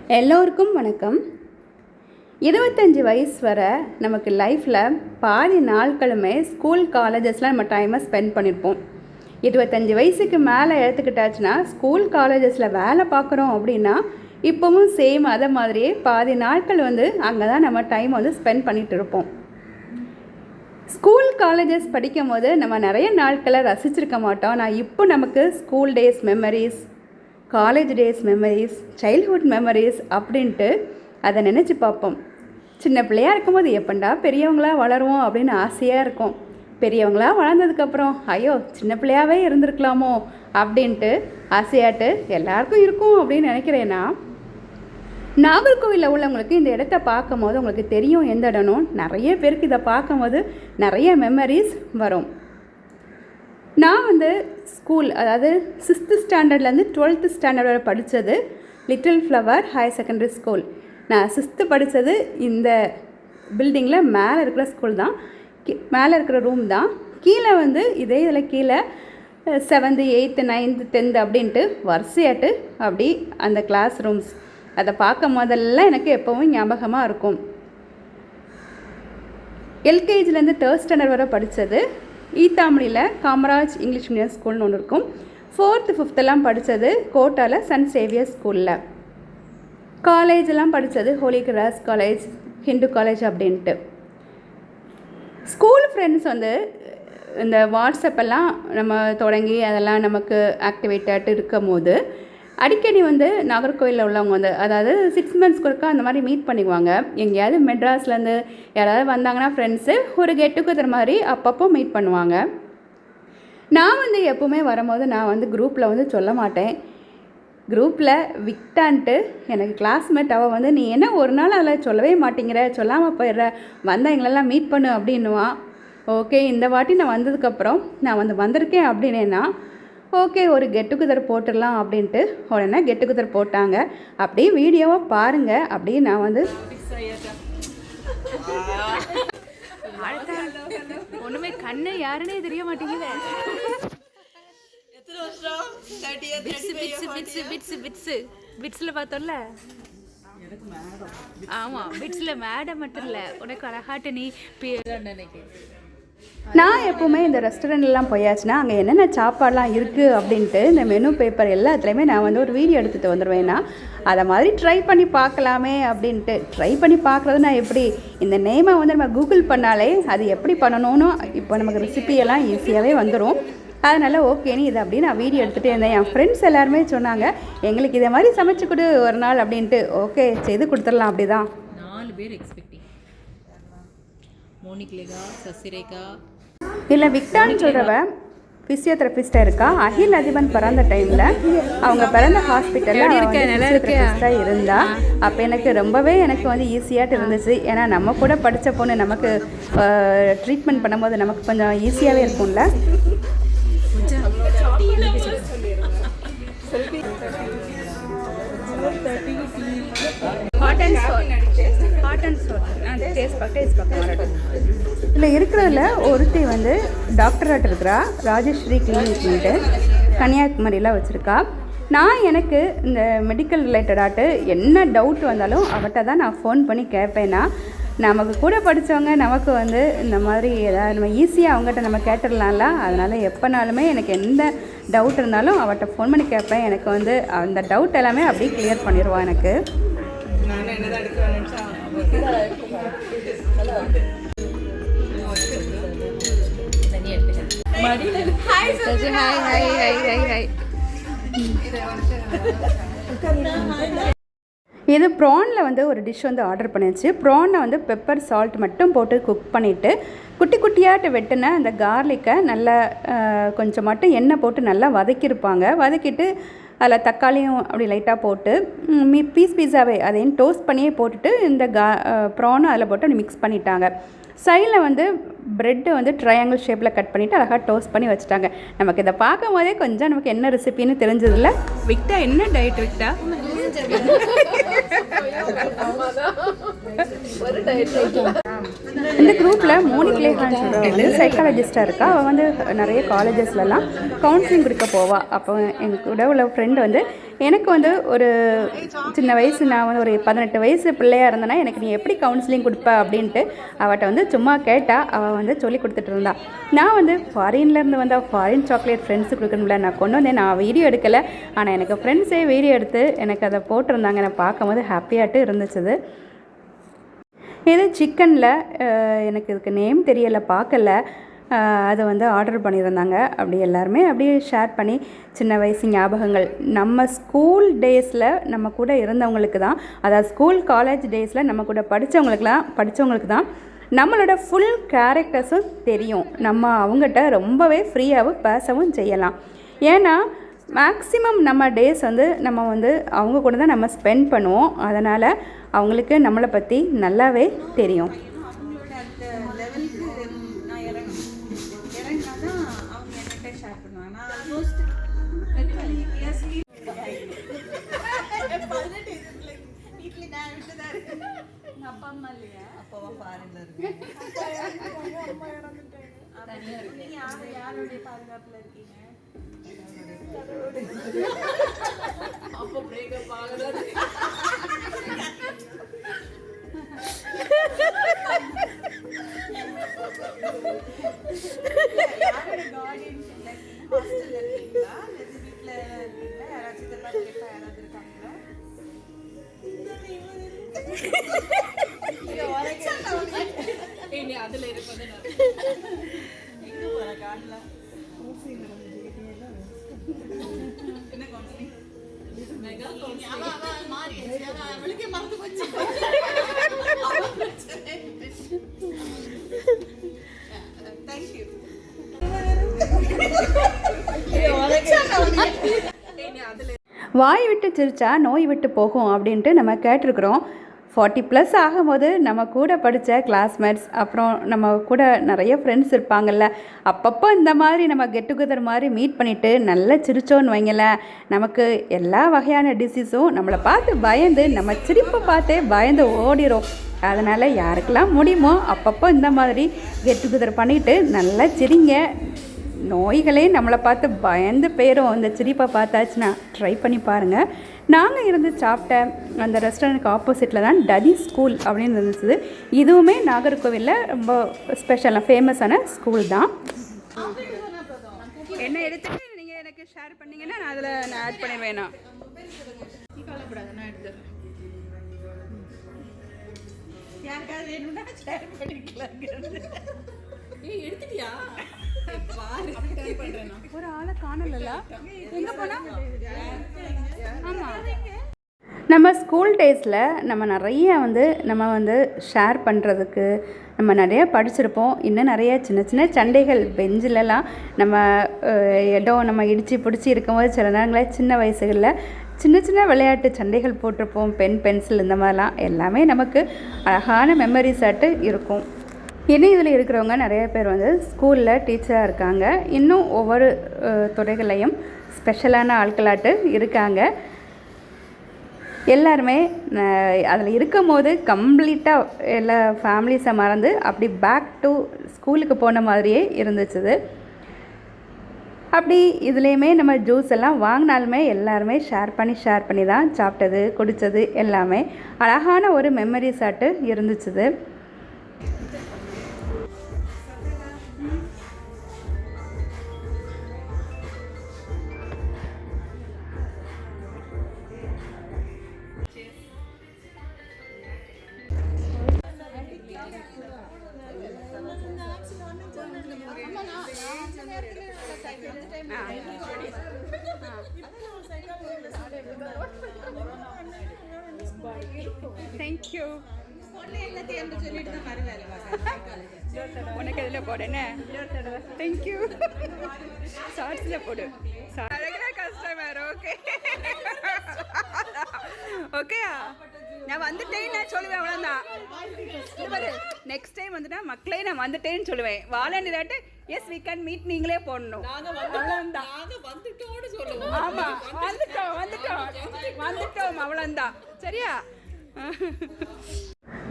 எல்லோருக்கும் வணக்கம். 25 வயசு வரை நமக்கு லைஃப்பில் பாதி நாட்களுமே ஸ்கூல் காலேஜஸில் நம்ம டைமை ஸ்பெண்ட் பண்ணியிருப்போம். 25 வயசுக்கு மேலே எடுத்துக்கிட்டாச்சுன்னா ஸ்கூல் காலேஜஸில் வேலை பார்க்குறோம் அப்படின்னா இப்போவும் சேம் அதை மாதிரியே பாதி நாட்கள் அங்கே தான் நம்ம டைம் ஸ்பெண்ட் பண்ணிகிட்டு இருப்போம். ஸ்கூல் காலேஜஸ் படிக்கும் போது நம்ம நிறைய நாட்களை ரசிச்சிருக்க மாட்டோம். நான் இப்போ நமக்கு school days memories, college days memories, childhood memories அப்படின்ட்டு அதை நினச்சி பார்ப்போம். சின்ன பிள்ளையாக இருக்கும்போது எப்பண்டா பெரியவங்களாக வளருவோம் அப்படின்னு ஆசையாக இருக்கும். பெரியவங்களாக வளர்ந்ததுக்கப்புறம் ஐயோ சின்ன பிள்ளையாகவே இருந்திருக்கலாமோ அப்படின்ட்டு ஆசையாட்டு எல்லாருக்கும் இருக்கும் அப்படின்னு நினைக்கிறேன்னா, நாகர்கோவிலில் உள்ளவங்களுக்கு இந்த இடத்த பார்க்கும் போது உங்களுக்கு தெரியும் எந்த இடம்னு. நிறைய பேருக்கு இதை பார்க்கும்போது நிறைய மெமரிஸ் வரும். நான் ஸ்கூல், அதாவது 6th ஸ்டாண்டர்ட்லேருந்து 12th ஸ்டாண்டர்ட் வரை படித்தது little flower higher secondary school. நான் 6th படித்தது இந்த பில்டிங்கில் மேலே இருக்கிற ஸ்கூல் தான், மேலே இருக்கிற ரூம் தான். கீழே இதே இதில் கீழே 7th 8th 9th 10th அப்படின்ட்டு வரிசையாட்டு அப்படி அந்த கிளாஸ் ரூம்ஸ் அதை பார்க்கும் போதெல்லாம் எனக்கு எப்போவும் ஞாபகமாக இருக்கும். எல்கேஜிலேருந்து 3rd ஸ்டாண்டர்ட் வரை படித்தது ஈத்தாமணியில் காமராஜ் இங்கிலீஷ் மீடியம் ஸ்கூல்னு ஒன்று இருக்கும். 4th 5th படித்தது கோட்டாவில் சன் சேவியர் ஸ்கூலில். காலேஜெல்லாம் படித்தது Holy Cross college, Hindu college அப்படின்ட்டு. ஸ்கூல் ஃப்ரெண்ட்ஸ் இந்த வாட்ஸ்அப்பெல்லாம் நம்ம தொடங்கி அதெல்லாம் நமக்கு ஆக்டிவேட்டாகிட்டு இருக்கும் போது அடிக்கடி நாகர்கோவிலில் உள்ளவங்க அதாவது 6 months ஒருக்கா அந்த மாதிரி மீட் பண்ணிக்குவாங்க. எங்கேயாவது மெட்ராஸ்லேருந்து யாராவது வந்தாங்கன்னா ஃப்ரெண்ட்ஸு ஒரு கெட் டுகெதர் மாதிரி அப்பப்போ மீட் பண்ணுவாங்க. நான் எப்போவுமே வரும்போது நான் குரூப்பில் சொல்ல மாட்டேன். குரூப்பில் விக்டான்ட்டு எனக்கு கிளாஸ்மேட் அவள் நீ என்ன ஒரு நாள் அதில் சொல்லவே மாட்டேங்கிற, சொல்லாமல் போயிடுற, வந்தால் எங்களெல்லாம் மீட் பண்ணு அப்படின்னுவான். ஓகே, இந்த வாட்டி நான் வந்ததுக்கப்புறம் நான் வந்திருக்கேன் அப்படின்னேன்னா ஓகே ஒரு கெட் டுகெதர் போட்டுடலாம் அப்படின்ட்டு உடனே கெட் டுகெதர் போட்டாங்க. அப்படியே வீடியோவை பாருங்கள். அப்படியே நான் ஒன்றுமே கண்ணு யாருன்னே தெரிய மாட்டேங்குது. பிட்ஸில் பார்த்தோம்ல, ஆமாம் பிட்ஸில் மேடம் மட்டும் இல்லை, உனக்கு அழகாட்டு நீ நினைக்கிறேன். நான் எப்போவுமே இந்த ரெஸ்டாரண்ட்லாம் போயாச்சுன்னா அங்கே என்னென்ன சாப்பாடெலாம் இருக்குது அப்படின்ட்டு இந்த மெனு பேப்பர் எல்லாத்துலேயுமே நான் ஒரு வீடியோ எடுத்துகிட்டு வந்துடுவேன்னா அதை மாதிரி ட்ரை பண்ணி பார்க்கலாமே அப்படின்ட்டு. ட்ரை பண்ணி பார்க்குறது நான் எப்படி இந்த நேமை நம்ம கூகுள் பண்ணாலே அது எப்படி பண்ணணும்னு இப்போ நமக்கு ரெசிபியெல்லாம் ஈஸியாகவே வந்துடும். அதனால் ஓகேன்னு இதை அப்படி நான் வீடியோ எடுத்துகிட்டே இருந்தேன். என் ஃப்ரெண்ட்ஸ் எல்லாருமே சொன்னாங்க எங்களுக்கு இதை மாதிரி சமைச்சு கொடு ஒரு நாள் அப்படின்ட்டு. ஓகே செய்து கொடுத்துடலாம். அப்படி தான் 4 பேர் எக்ஸ்பெக்டிங். மோனிக்லேகா, சசிரேகா, இல்லை விக்டான்னு சொல்கிறவ ஃபிசியோதெரபிஸ்டாக இருக்கா. அகில் அதிபன் பிறந்த டைமில் அவங்க பிறந்த ஹாஸ்பிட்டலில் ஃபிசியோதெரபிஸ்டாக இருந்தா. அப்போ எனக்கு ரொம்பவே ஈஸியாகிட்டு இருந்துச்சு. ஏன்னா நம்ம கூட படித்த பொண்ணு நமக்கு ட்ரீட்மெண்ட் பண்ணும்போது நமக்கு கொஞ்சம் ஈஸியாகவே இருக்கும்ல. இதில் இருக்கிறதுல ஒருத்தி டாக்டராக இருக்கிறா, ராஜஸ்ரீ கிளினிக்ன்ட்டு கன்னியாகுமரியில் வச்சுருக்கா. நான் எனக்கு இந்த மெடிக்கல் ரிலேட்டடாட்டு என்ன டவுட் வந்தாலும் அவட்ட தான் நான் ஃபோன் பண்ணி கேட்பேன்னா, நமக்கு கூட படித்தவங்க நமக்கு இந்த மாதிரி ஏதாவது நம்ம ஈஸியாக அவங்ககிட்ட நம்ம கேட்டுடலாம்ல. அதனால் எப்போனாலுமே எனக்கு எந்த டவுட் இருந்தாலும் அவட்ட ஃபோன் பண்ணி கேட்பேன். எனக்கு அந்த டவுட் எல்லாமே அப்படியே கிளியர் பண்ணிடுவான் எனக்கு. இது ப்ரானில் ஒரு டிஷ் ஆர்டர் பண்ணிச்சு. ப்ரானை பெப்பர் சால்ட் மட்டும் போட்டு குக் பண்ணிவிட்டு குட்டி குட்டியாட்டு வெட்டின அந்த கார்லிக்கை நல்லா கொஞ்சம் மட்டும் எண்ணெய் போட்டு நல்லா வதக்கியிருப்பாங்க. வதக்கிட்டு அதில் தக்காளியும் அப்படி லைட்டாக போட்டு பீஸாவே அதையும் டோஸ்ட் பண்ணியே போட்டுட்டு இந்த ப்ரானை அதில் போட்டு மிக்ஸ் பண்ணிட்டாங்க. சைடில் ப்ரெட்டு ட்ரையாங்கிள் ஷேப்பில் கட் பண்ணிவிட்டு அழகாக டோஸ்ட் பண்ணி வச்சுட்டாங்க. நமக்கு இதை பார்க்கும் போதே கொஞ்சம் நமக்கு என்ன ரெசிபின்னு தெரிஞ்சதில்ல. விக்டா என்ன டயட் விக்டா? இந்த குரூப்பில் மோனிக்லேஹான்னு சொல்கிறவங்க சைக்காலஜிஸ்ட்டாக இருக்கா. அவள் வந்து நிறைய காலேஜஸ்லலாம் கவுன்சிலிங் கொடுக்க போவாள். அப்போ எங்கள் கூட உள்ள ஃப்ரெண்டு வந்து எனக்கு வந்து ஒரு சின்ன வயசு, நான் வந்து ஒரு 18 வயசு பிள்ளையாக இருந்தேன்னா எனக்கு நீ எப்படி கவுன்சிலிங் கொடுப்ப அப்படின்ட்டு அவட்ட வந்து சும்மா கேட்டால் அவள் வந்து சொல்லி கொடுத்துட்டு இருந்தா. நான் வந்து ஃபாரின்லேருந்து வந்தால் ஃபாரின் சாக்லேட் ஃப்ரெண்ட்ஸு கொடுக்கணும்ல, நான் கொண்டு வந்தேன். நான் வீடியோ எடுக்கலை, ஆனால் எனக்கு ஃப்ரெண்ட்ஸே வீடியோ எடுத்து எனக்கு அதை போட்டிருந்தாங்க. நான் பார்க்கும்போது ஹாப்பியாகிட்டு இருந்துச்சு. இது சிக்கனில் எனக்கு இதுக்கு நேம் தெரியலை, பார்க்கல. அதை வந்து ஆர்டர் பண்ணியிருந்தாங்க. அப்படி எல்லாருமே அப்படியே ஷேர் பண்ணி சின்ன வயசு ஞாபகங்கள், நம்ம ஸ்கூல் டேஸில் நம்ம கூட இருந்தவங்களுக்கு தான், அதாவது ஸ்கூல் காலேஜ் டேஸில் நம்ம கூட படித்தவங்களுக்கு தான் நம்மளோட ஃபுல் கேரக்டர்ஸும் தெரியும். நம்ம அவங்ககிட்ட ரொம்பவே ஃப்ரீயாகவும் பேசவும் செய்யலாம். ஏன்னா மேக்ஸிமம் நம்ம டேஸ் வந்து நம்ம வந்து அவங்க கூட தான் நம்ம ஸ்பெண்ட் பண்ணுவோம். அதனால் அவங்களுக்கு நம்மளை பற்றி நல்லாவே தெரியும். அவங்களோட அந்த லெவலுக்கு நான் இறங்கினா தான் அவங்க என்கிட்ட ஷேர் பண்ணுவாங்க. நான் ஆல்மோஸ்ட் 18 வீட்டில் நான் விட்டு தான் இருக்கேன். அப்பா அம்மா இல்லையா? அப்பாவா ஃபாரின்ல இருக்கேன். நீங்கள் யாருடைய பாதுகாப்பில் இருக்கீங்க? அப்போ பிரேக்கப் ஆகுது. யாரோட கார்டியன்ஷிப்ல இருக்கீங்க? ஹாஸ்டல்ல இருக்கீங்களா? இல்ல வீட்ல இருக்கீங்களா? யாராச்சும் சித்தப்பா பெரியப்பா யாராவது இருக்காங்களா? அதுல இருப்பது எங்க போற காண்ல என்ன கவுன்சிலிங்? மெகா கவுன்சிலிங் மாறி அவளுக்கே மறந்து போச்சு. Thank you. வாய் விட்டு சிரிச்சா நோய் விட்டு போகும் அப்படின்ட்டு நம்ம கேட்டிருக்கிறோம். 40+ ஆகும்போது நம்ம கூட படித்த கிளாஸ்மேட்ஸ், அப்புறம் நம்ம கூட நிறைய ஃப்ரெண்ட்ஸ் இருப்பாங்கள்ல, அப்பப்போ இந்த மாதிரி நம்ம கெட் டுகெதர் மாதிரி மீட் பண்ணிவிட்டு நல்லா சிரிச்சோன்னு வைங்களேன், நமக்கு எல்லா வகையான டிசீஸும் நம்மளை பார்த்து பயந்து, நம்ம சிரிப்பை பார்த்தே பயந்து ஓடிடும். அதனால் யாருக்கெல்லாம் முடியுமோ அப்பப்போ இந்த மாதிரி கெட் டுகெதர் பண்ணிவிட்டு நல்லா சிரிங்க. நோய்களே நம்மளை பார்த்து பயந்து போயிடும் இந்த சிரிப்பை பார்த்தாச்சுன்னா. ட்ரை பண்ணி பாருங்கள். நாங்கள் இருந்து சாப்பிட்ட அந்த ரெஸ்டாரண்ட்டுக்கு ஆப்போசிட்டில் தான் டதி ஸ்கூல் அப்படின்னு இருந்துச்சு. இதுவுமே நாகர்கோவிலில் ரொம்ப ஸ்பெஷலாக ஃபேமஸான ஸ்கூல் தான். என்ன எடுத்துட்டு நீங்கள் எனக்கு ஷேர் பண்ணிங்கன்னா நான் அதில் நான் ஆட் பண்ணிடுவேன். நான் கவலைப்படாத, நான் எடுத்துறேன். யாருக்காவது வேணும்னா ஷேர் பண்ணிக்கலாம். எடுத்துட்டியா? ஒரு ஆளை காணல, எங்கே போனா? ஆமாம், நம்ம ஸ்கூல் டேஸில் நம்ம நிறைய நம்ம ஷேர் பண்ணுறதுக்கு நம்ம நிறைய படிச்சிருப்போம். இன்னும் நிறைய சின்ன சின்ன சண்டைகள் பெஞ்சிலலாம் நம்ம இடம் நம்ம இடித்து பிடிச்சி இருக்கும்போது சில நேரங்களில் சின்ன வயசுகளில் சின்ன சின்ன விளையாட்டு சண்டைகள் போட்டிருப்போம். பென்சில் இந்த மாதிரிலாம் எல்லாமே நமக்கு அழகான மெமரிஸாட்டு இருக்கும். இன்னும் இதில் இருக்கிறவங்க நிறைய பேர் ஸ்கூலில் டீச்சராக இருக்காங்க. இன்னும் ஒவ்வொரு துறைகளையும் ஸ்பெஷலான ஆட்களாட்டு இருக்காங்க. எல்லாருமே அதில் இருக்கும் போது கம்ப்ளீட்டாக எல்லா ஃபேமிலிஸை மறந்து அப்படி பேக் டு ஸ்கூலுக்கு போன மாதிரியே இருந்துச்சு. அப்படி இதுலேயுமே நம்ம ஜூஸ் எல்லாம் வாங்கினாலுமே எல்லாருமே ஷேர் பண்ணி தான் சாப்பிட்டது குடித்தது எல்லாமே அழகான ஒரு மெமரிஸாட்டு இருந்துச்சு. Thank you. உனக்கு எதில் போடுன்னு? தேங்க்யூ. ஷார்ட்ஸில் போடு. கஸ்டமர் ஓகே ஓகேயா? நான் வந்துட்டேன்னு நான் சொல்லுவேன், அவ்வளோதான். நெக்ஸ்ட் டைம் வந்துட்டா மக்களே நான் வந்துட்டேன்னு சொல்லுவேன். வாழன்னுதாட்டு எஸ் வி கேன் மீட் நீங்களே போடணும். ஆமாம், வந்துட்டோம் அவ்வளோதான். சரியா?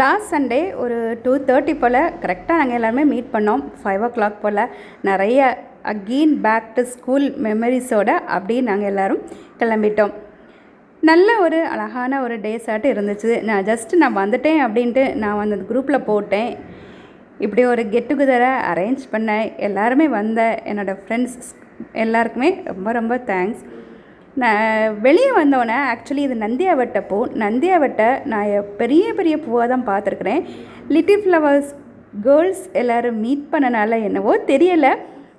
லாஸ்ட் சண்டே ஒரு 2:30 போல் கரெக்டாக நாங்கள் எல்லாருமே மீட் பண்ணோம். 5 o'clock போல் நிறைய அகெயின் பேக் டு ஸ்கூல் மெமரிஸோட அப்படியே நாங்கள் எல்லோரும் கிளம்பிட்டோம். நல்ல ஒரு அழகான ஒரு டேஸாட்டு இருந்துச்சு. நான் வந்துட்டேன் அப்படின்ட்டு நான் வந்து அந்த குரூப்பில் போட்டேன். இப்படி ஒரு கெட் டுகெதரை அரேஞ்ச் பண்ணேன். எல்லாருமே வந்த என்னோடய ஃப்ரெண்ட்ஸ் எல்லாருக்குமே ரொம்ப ரொம்ப தேங்க்ஸ். நான் வெளியே வந்தோடனே ஆக்சுவலி இது நந்தியாவட்டை பூ. நந்தியாவட்டை நான் பெரிய பெரிய பூவாக தான் பார்த்துருக்குறேன். லிட்டில் ஃப்ளவர்ஸ் கேர்ள்ஸ் எல்லோரும் மீட் பண்ணனால என்னவோ தெரியலை,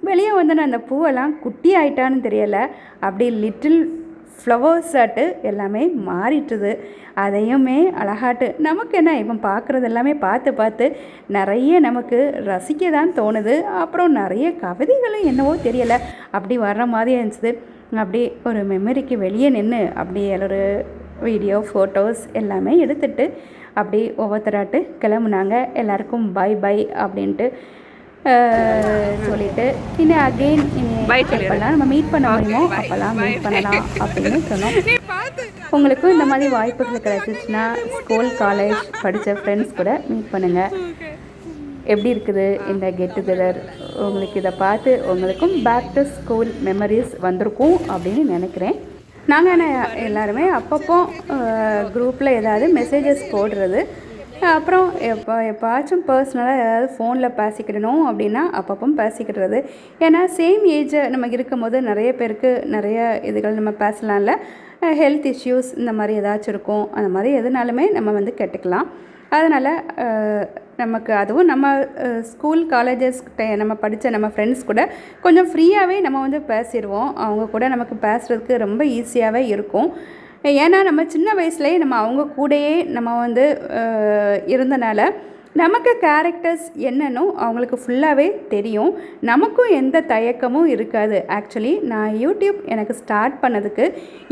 வெளியே வந்தோன்னே அந்த பூவெல்லாம் குட்டி ஆயிட்டான்னு தெரியலை, அப்படி லிட்டில் ஃப்ளவர்ஸாட்டு எல்லாமே மாறிட்டுது. அதையுமே அழகாட்டு நமக்கு என்ன இப்போ பார்க்குறது எல்லாமே பார்த்து நிறைய நமக்கு ரசிக்க தான் தோணுது. அப்புறம் நிறைய கவிதைகளும் என்னவோ தெரியலை அப்படி வர்ற மாதிரி இருந்துச்சு. அப்படி ஒரு மெமரிக்கு வெளியே நின்று அப்படி ஒரு வீடியோ ஃபோட்டோஸ் எல்லாமே எடுத்துகிட்டு அப்படி ஒவ்வொருத்தராட்டு கிளம்புனாங்க. எல்லாருக்கும் பை பை அப்படின்ட்டு சொல்லிவிட்டு இன்னும் அகெயின் எப்போல்லாம் நம்ம மீட் பண்ண முடியுமோ அப்போல்லாம் மீட் பண்ணலாம் அப்படின்னு சொன்னோம். உங்களுக்கும் இந்த மாதிரி வாய்ப்புகள் கிடைச்சிச்சுன்னா ஸ்கூல் காலேஜ் படித்த ஃப்ரெண்ட்ஸ் கூட மீட் பண்ணுங்கள். எப்படி இருக்குது இந்த கெட் டுகெதர்? உங்களுக்கு இதை பார்த்து உங்களுக்கும் பேக் டு ஸ்கூல் மெமரிஸ் வந்திருக்கும் அப்படின்னு நினைக்கிறேன். நாங்கள் எல்லாருமே அப்பப்போ குரூப்பில் ஏதாவது மெசேஜஸ் போடுறது, அப்புறம் எப்பாச்சும் பர்சனலாக ஏதாவது ஃபோனில் பேசிக்கிடணும் அப்படின்னா அப்பப்போ பேசிக்கிடுறது. ஏன்னா சேம் ஏஜை நம்ம இருக்கும் போது நிறைய பேருக்கு நிறைய இதுகள் நம்ம பேசலாம்ல. ஹெல்த் இஷ்யூஸ் இந்த மாதிரி ஏதாச்சும் இருக்கும், அந்த மாதிரி எதுனாலுமே நம்ம வந்து கேட்டுக்கலாம். அதனால் நமக்கு அதுவும் நம்ம ஸ்கூல் காலேஜஸ் நம்ம படித்த நம்ம ஃப்ரெண்ட்ஸ் கூட கொஞ்சம் ஃப்ரீயாகவே நம்ம வந்து பேசிடுவோம். அவங்க கூட நமக்கு பேசுகிறதுக்கு ரொம்ப ஈஸியாகவே இருக்கும். ஏன்னா நம்ம சின்ன வயசுலேயே நம்ம அவங்க கூடயே நம்ம வந்து இருந்தனால நமக்கு கேரக்டர்ஸ் என்னன்னு அவங்களுக்கு ஃபுல்லாகவே தெரியும். நமக்கும் எந்த தயக்கமும் இருக்காது. ஆக்சுவலி நான் யூடியூப் எனக்கு ஸ்டார்ட் பண்ணதுக்கு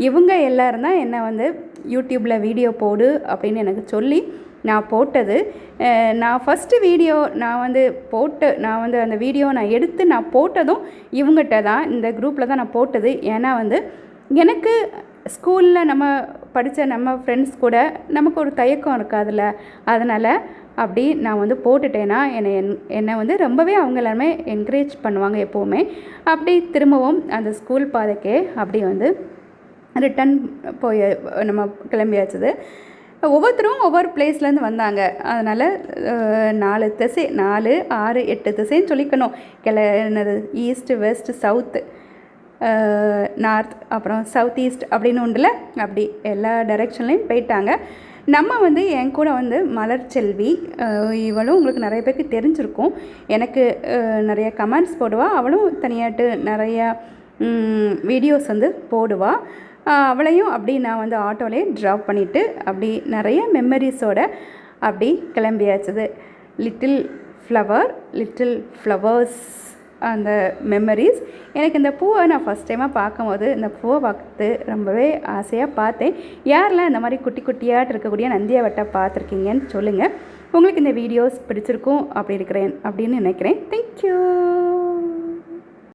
இவங்க எல்லோரும் தான் என்னை வந்து யூடியூப்பில் வீடியோ போடு அப்படின்னு எனக்கு சொல்லி நான் போட்டது. நான் ஃபஸ்ட்டு வீடியோ நான் வந்து அந்த வீடியோ நான் எடுத்து நான் போட்டதும் இவங்ககிட்ட தான், இந்த குரூப்பில் தான் நான் போட்டது. ஏன்னா வந்து எனக்கு ஸ்கூலில் நம்ம படித்த நம்ம ஃப்ரெண்ட்ஸ் கூட நமக்கு ஒரு தயக்கம் இருக்காதுல்ல, அதனால் அப்படி நான் வந்து போட்டுட்டேன்னா என்னை வந்து ரொம்பவே அவங்க எல்லாருமே என்கரேஜ் பண்ணுவாங்க எப்போவுமே. அப்படி திரும்பவும் அந்த ஸ்கூல் பாதைக்கே அப்படி வந்து ரிட்டன் நம்ம கிளம்பியாச்சுது. ஒவ்வொருத்தரும் ஒவ்வொரு பிளேஸ்லேருந்து வந்தாங்க. அதனால் 4 திசை 4, 6, 8 திசைன்னு சொல்லிக்கணும். என்னது ஈஸ்ட்டு, வெஸ்ட்டு, சவுத்து, நார்த், அப்புறம் சவுத் ஈஸ்ட் அப்படின்னு உண்டுல, அப்படி எல்லா டைரெக்ஷன்லேயும் போயிட்டாங்க. நம்ம வந்து என் கூட வந்து மலர்ச்செல்வி, இவளும் உங்களுக்கு நிறைய பேருக்கு தெரிஞ்சிருக்கும். எனக்கு நிறைய கமெண்ட்ஸ் போடுவாள். அவளும் தனியாட்டு நிறையா வீடியோஸ் வந்து போடுவாள். அவளையும் அப்படி நான் வந்து ஆட்டோலேயே ட்ராப் பண்ணிவிட்டு அப்படி நிறைய மெமரிஸோடு அப்படி கிளம்பியாச்சுது. லிட்டில் ஃப்ளவர்ஸ் அந்த மெமரிஸ். எனக்கு இந்த பூவை நான் ஃபஸ்ட் டைமாக பார்க்கும்போது இந்த பூவை பார்த்து ரொம்பவே ஆசையாக பார்த்தேன். யாரெல்லாம் இந்த மாதிரி குட்டி குட்டியாட்டு இருக்கக்கூடிய நந்தியாவட்டை பார்த்துருக்கீங்கன்னு சொல்லுங்கள். உங்களுக்கு இந்த வீடியோஸ் பிடிச்சிருக்கும் அப்படின்னு நினைக்கிறேன். தேங்க்யூ.